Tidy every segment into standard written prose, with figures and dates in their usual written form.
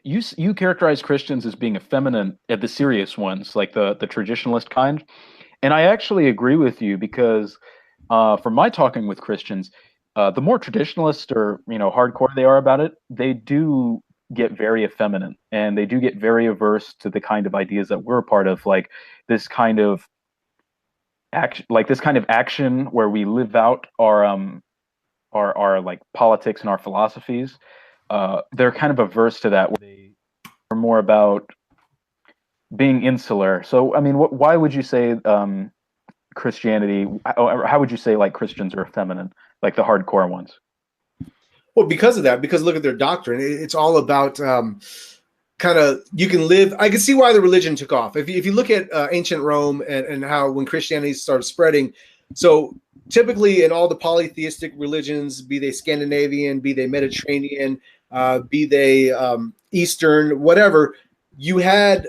you characterize Christians as being effeminate at the serious ones, like the traditionalist kind, and I actually agree with you because from my talking with Christians, the more traditionalist or hardcore they are about it, they do get very effeminate and they do get very averse to the kind of ideas that we're a part of, like this kind of action where we live out our like politics and our philosophies. They're kind of averse to that. Where they are more about being insular. So, I mean, why would you say Christianity? Or how would you say like Christians are feminine, like the hardcore ones? Well, because of that, because look at their doctrine. It's all about kind of you can live. I can see why the religion took off. If you look at ancient Rome and how when Christianity started spreading, so typically in all the polytheistic religions, be they Scandinavian, be they Mediterranean, be they Eastern, whatever, you had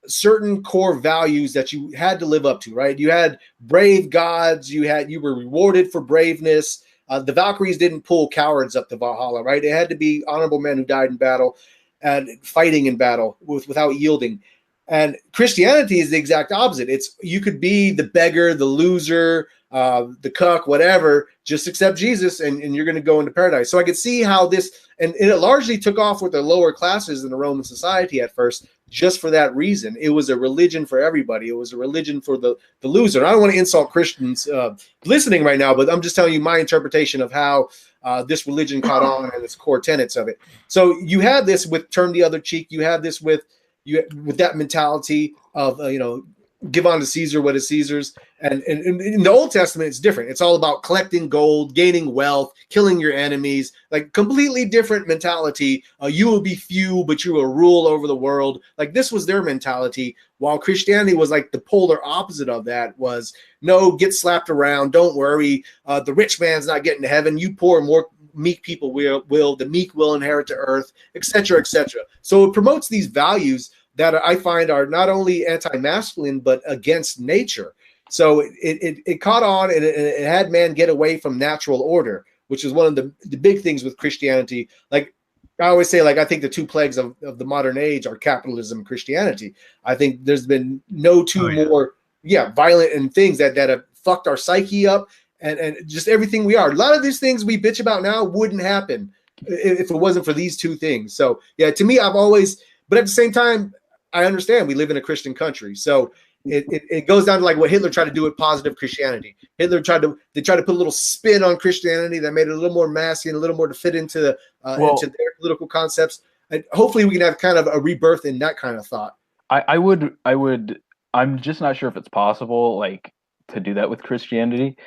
certain core values that you had to live up to, right? You had brave gods, you were rewarded for braveness. The Valkyries didn't pull cowards up to Valhalla, right? It had to be honorable men who died in battle and fighting in battle without yielding. And Christianity is the exact opposite. It's you could be the beggar, the loser, the cuck, whatever, just accept Jesus and you're going to go into paradise. So I could see how this, and it largely took off with the lower classes in the Roman society at first, just for that reason. It was a religion for everybody. It was a religion for the loser. And I don't want to insult Christians listening right now, but I'm just telling you my interpretation of how this religion caught on and its core tenets of it. So you have this with turn the other cheek. You have this with that mentality of, give on to Caesar what is Caesar's. And in the Old Testament, it's different. It's all about collecting gold, gaining wealth, killing your enemies, like completely different mentality. You will be few, but you will rule over the world. Like this was their mentality, while Christianity was like the polar opposite of that was, no, get slapped around. Don't worry. The rich man's not getting to heaven. You poor, more meek people will. The meek will inherit the earth, et cetera, et cetera. So it promotes these values that I find are not only anti-masculine, but against nature. So it caught on and it had man get away from natural order, which is one of the big things with Christianity. Like I always say, like, I think the two plagues of the modern age are capitalism and Christianity. I think there's been no two more violent and things that have fucked our psyche up and just everything we are. A lot of these things we bitch about now wouldn't happen if it wasn't for these two things. So yeah, to me, I've always, but at the same time, I understand we live in a Christian country. So it goes down to like what Hitler tried to do with positive Christianity. Hitler tried to put a little spin on Christianity that made it a little more masculine, a little more to fit into into their political concepts. And hopefully we can have kind of a rebirth in that kind of thought. I would, I'm just not sure if it's possible, like, to do that with Christianity.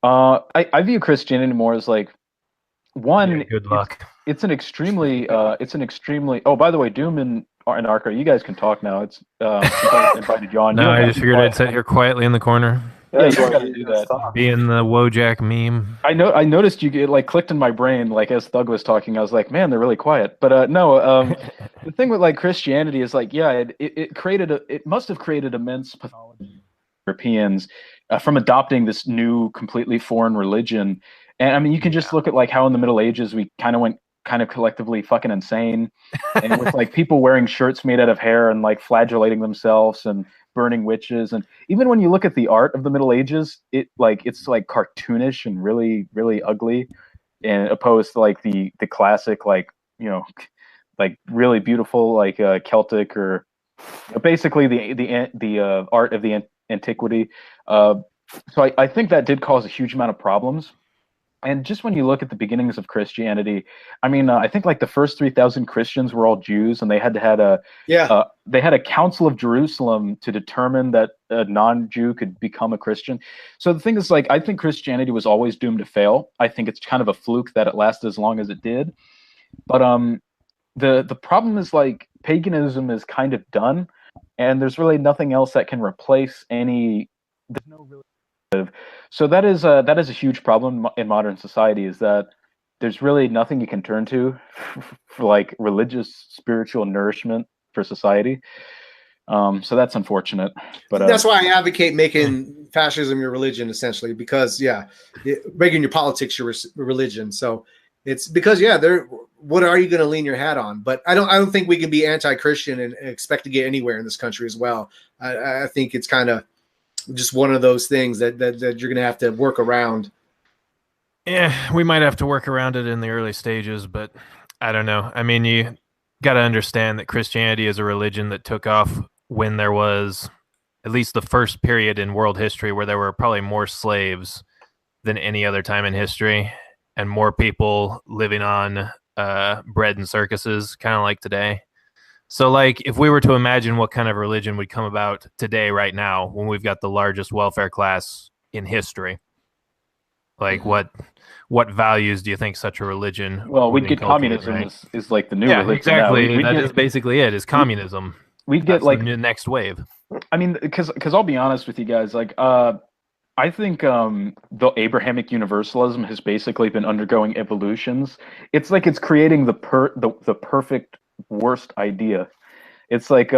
I view Christianity more as like, one, good luck. It's an extremely, oh, by the way, Doom and Arco, you guys can talk now. It's I invited you on. No, I just figured I'd sit here quietly in the corner. Yeah, you gotta do that. Being the Wojak meme. I noticed you like clicked in my brain, like as Thug was talking. I was like, man, they're really quiet. But no, the thing with like Christianity is like, yeah, it must have created immense pathology for Europeans from adopting this new, completely foreign religion. And I mean, you can just look at like how in the Middle Ages we kind of went collectively fucking insane, and with like people wearing shirts made out of hair and like flagellating themselves and burning witches. And even when you look at the art of the Middle Ages, it's like cartoonish and really, really ugly, and opposed to like the classic, like, like really beautiful, like Celtic or basically the art of the antiquity. So I think that did cause a huge amount of problems. And just when you look at the beginnings of Christianity, I mean, I think like the first 3,000 Christians were all Jews, and they had a Council of Jerusalem to determine that a non-Jew could become a Christian. So the thing is, like, I think Christianity was always doomed to fail. I think it's kind of a fluke that it lasted as long as it did. But the problem is, like, paganism is kind of done, and there's really nothing else that can replace any. There's no really. So that is a huge problem in modern society, is that there's really nothing you can turn to for like religious, spiritual nourishment for society. So that's unfortunate. But that's why I advocate making fascism your religion, essentially, because making your politics your religion. So It's because they're. What are you going to lean your hat on? But I don't think we can be anti-Christian and expect to get anywhere in this country as well. I think it's kind of just one of those things that you're going to have to work around. Yeah, we might have to work around it in the early stages, but I don't know. I mean, you got to understand that Christianity is a religion that took off when there was at least the first period in world history where there were probably more slaves than any other time in history, and more people living on bread and circuses, kind of like today. So, like, if we were to imagine what kind of religion would come about today, right now, when we've got the largest welfare class in history, like what values do you think such a religion? Well, we'd get inculcate, communism right? is like the new Yeah, religion. exactly. We'd That get, is basically it. Is communism. We'd That's get like the next wave. I mean, because I'll be honest with you guys, like I think the Abrahamic universalism has basically been undergoing evolutions. It's like it's creating the perfect worst idea. It's like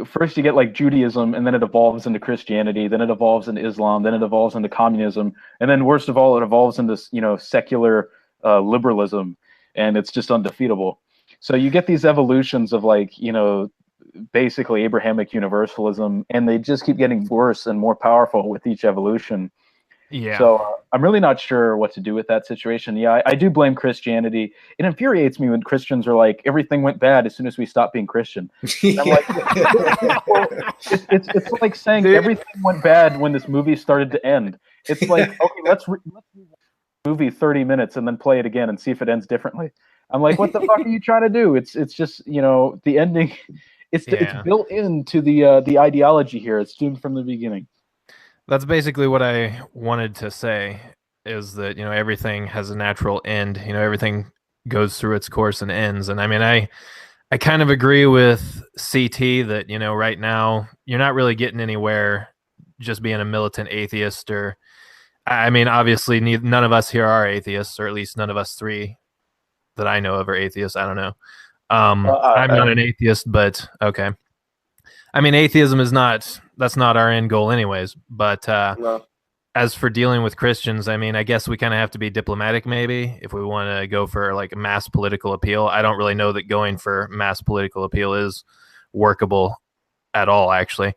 first you get like Judaism, and then it evolves into Christianity, then it evolves into Islam, then it evolves into communism, and then worst of all, it evolves into secular liberalism, and it's just undefeatable. So you get these evolutions of like basically Abrahamic universalism, and they just keep getting worse and more powerful with each evolution. Yeah. So I'm really not sure what to do with that situation. Yeah, I do blame Christianity. It infuriates me when Christians are like, everything went bad as soon as we stopped being Christian. And I'm like, well, it's like saying everything went bad when this movie started to end. It's like, okay, let's movie 30 minutes and then play it again and see if it ends differently. I'm like, what the fuck are you trying to do? It's just the ending. It's built into the ideology here. It's doomed from the beginning. That's basically what I wanted to say, is that, everything has a natural end. Everything goes through its course and ends. And I mean, I kind of agree with CT that, right now you're not really getting anywhere just being a militant atheist. Or, I mean, obviously none of us here are atheists, or at least none of us three that I know of are atheists. I don't know. I'm not an atheist, but okay. I mean, atheism that's not our end goal anyways. But No. as for dealing with Christians, I mean, I guess we kind of have to be diplomatic maybe if we want to go for like mass political appeal. I don't really know that going for mass political appeal is workable at all, actually.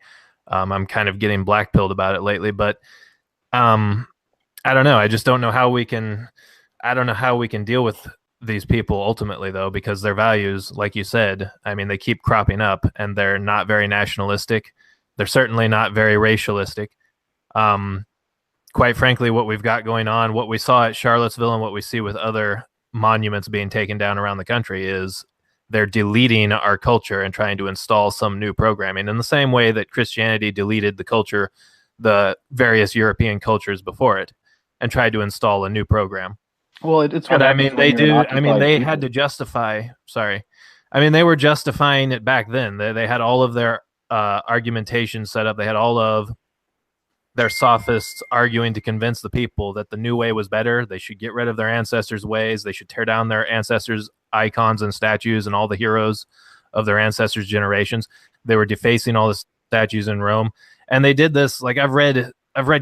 I'm kind of getting blackpilled about it lately, but I don't know. I just don't know how we can deal with these people ultimately, though, because their values, like you said, I mean, they keep cropping up, and they're not very nationalistic. They're certainly not very racialistic. Quite frankly, what we've got going on, what we saw at Charlottesville and what we see with other monuments being taken down around the country, is they're deleting our culture and trying to install some new programming in the same way that Christianity deleted the various European cultures before it, and tried to install a new program. Well, it's what I mean, they do. I mean, they had to justify. Sorry, I mean, they were justifying it back then. They had all of their argumentation set up. They had all of their sophists arguing to convince the people that the new way was better. They should get rid of their ancestors' ways. They should tear down their ancestors' icons and statues and all the heroes of their ancestors' generations. They were defacing all the statues in Rome, and they did this. Like I've read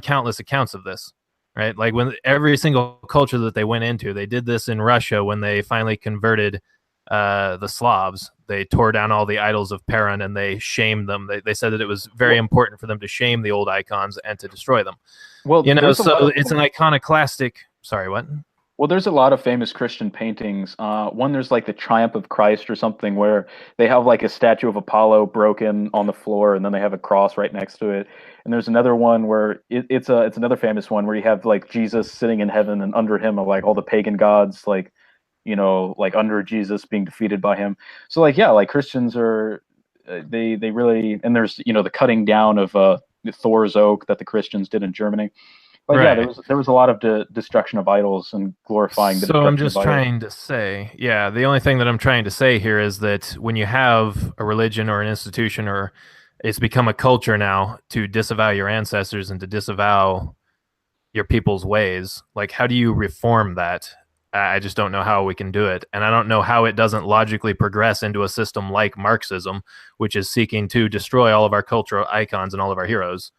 countless accounts of this. Right, like when every single culture that they went into, they did this in Russia when they finally converted the Slavs. They tore down all the idols of Perun and they shamed them. They said that it was very important for them to shame the old icons and to destroy them. Well, so it's an iconoclastic. Sorry, what? Well, there's a lot of famous Christian paintings. One, there's like the Triumph of Christ or something, where they have like a statue of Apollo broken on the floor, and then they have a cross right next to it. And there's another one where it's another famous one where you have like Jesus sitting in heaven, and under him are like all the pagan gods, like like under Jesus being defeated by him. So like like Christians are they really, and there's the cutting down of Thor's oak that the Christians did in Germany. But right. Yeah, there was a lot of destruction of idols and glorifying. So I'm just trying to say, the only thing that I'm trying to say here is that when you have a religion or an institution, or it's become a culture now to disavow your ancestors and to disavow your people's ways, like how do you reform that? I just don't know how we can do it. And I don't know how it doesn't logically progress into a system like Marxism, which is seeking to destroy all of our cultural icons and all of our heroes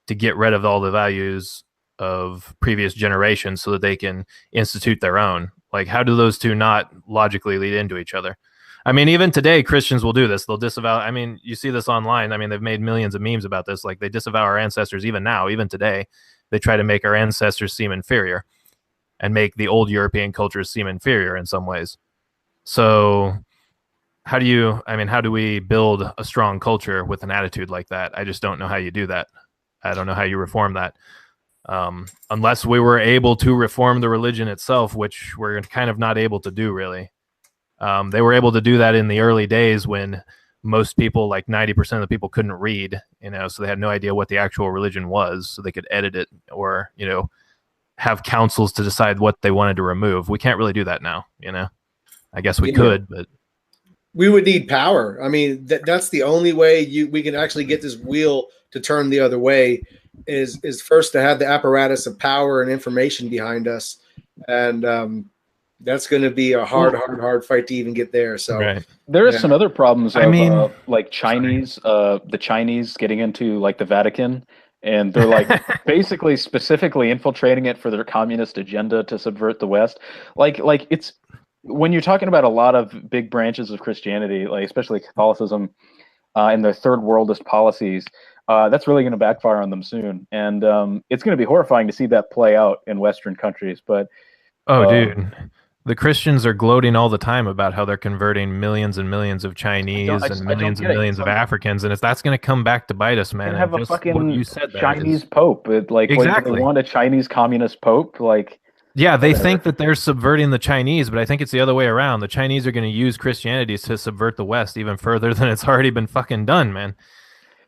to get rid of all the values of previous generations so that they can institute their own. Like, how do those two not logically lead into each other? I mean, even today, Christians will do this. They'll disavow. I mean, you see this online. I mean, they've made millions of memes about this. Like, they disavow our ancestors even now, even today. They try to make our ancestors seem inferior and make the old European cultures seem inferior in some ways. So how do we build a strong culture with an attitude like that? I just don't know how you do that. I don't know how you reform that. Unless we were able to reform the religion itself, which we're kind of not able to do, really. They were able to do that in the early days when most people, like 90% of the people, couldn't read, so they had no idea what the actual religion was, so they could edit it or, have councils to decide what they wanted to remove. We can't really do that now, I guess we could, but we would need power. I mean, that's the only way we can actually get this wheel to turn the other way is first to have the apparatus of power and information behind us. And, that's going to be a hard fight to even get there. So right. There are some other problems of like the Chinese getting into like the Vatican, and they're like basically specifically infiltrating it for their communist agenda to subvert the West. Like it's when you're talking about a lot of big branches of Christianity, like especially Catholicism, and their third worldist policies, that's really going to backfire on them soon. And it's going to be horrifying to see that play out in Western countries. But dude. The Christians are gloating all the time about how they're converting millions and millions of Chinese and millions of Africans, and if that's going to come back to bite us, man. Have a fucking Chinese pope. Exactly. They want a Chinese communist pope. Like, yeah, they think that they're subverting the Chinese, but I think it's the other way around. The Chinese are going to use Christianity to subvert the West even further than it's already been fucking done, man.